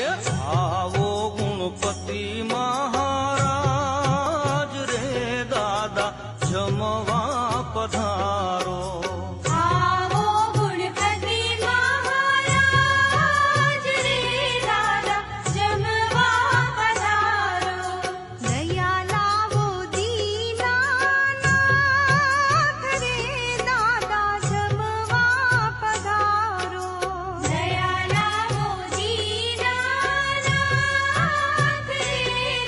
આવો ગુણપતિ મહારાજ રે દાદા જમવા પધારો. આવો ગુણપતિ મહારાજ રે દાદા જમવા પધારો. દયા લાવો દીનાનાથ રે દાદા જમવા પધારો. દયા લાવો દીનાનાથ રે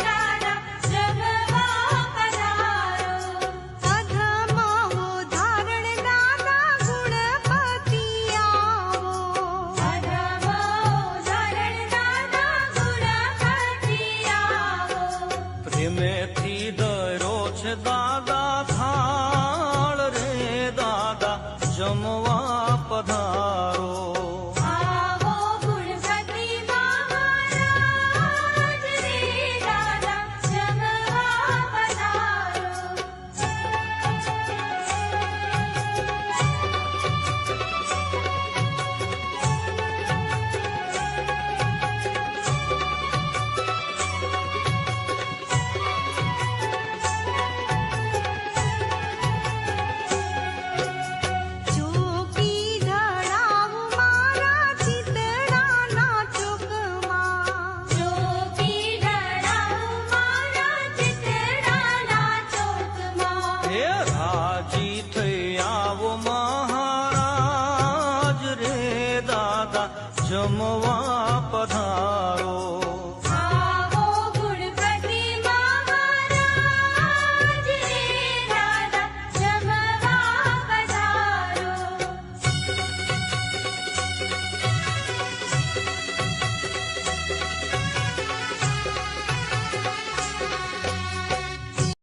દાદા જમવા પધારો. અધમાવો ધારણ દાદા ગુણપતિ આવો. અધમાવો ધારણ દાદા ગુણપતિ આવો. પ્રેમેથી દરો છે દાદા થાળ રે દાદા જમવા પધારો. આવો ગુણપતિ મહારાજ રે દાદા જમવા પધારો. ચોકી ઢળાવું મારા ચિતડાના ચોકમાં. ચોકી ઢળાવું મારા ચિતડાના ચોકમાં. હે રાજી થઈ આવો મહારાજ રે દાદા જમવા પધારો.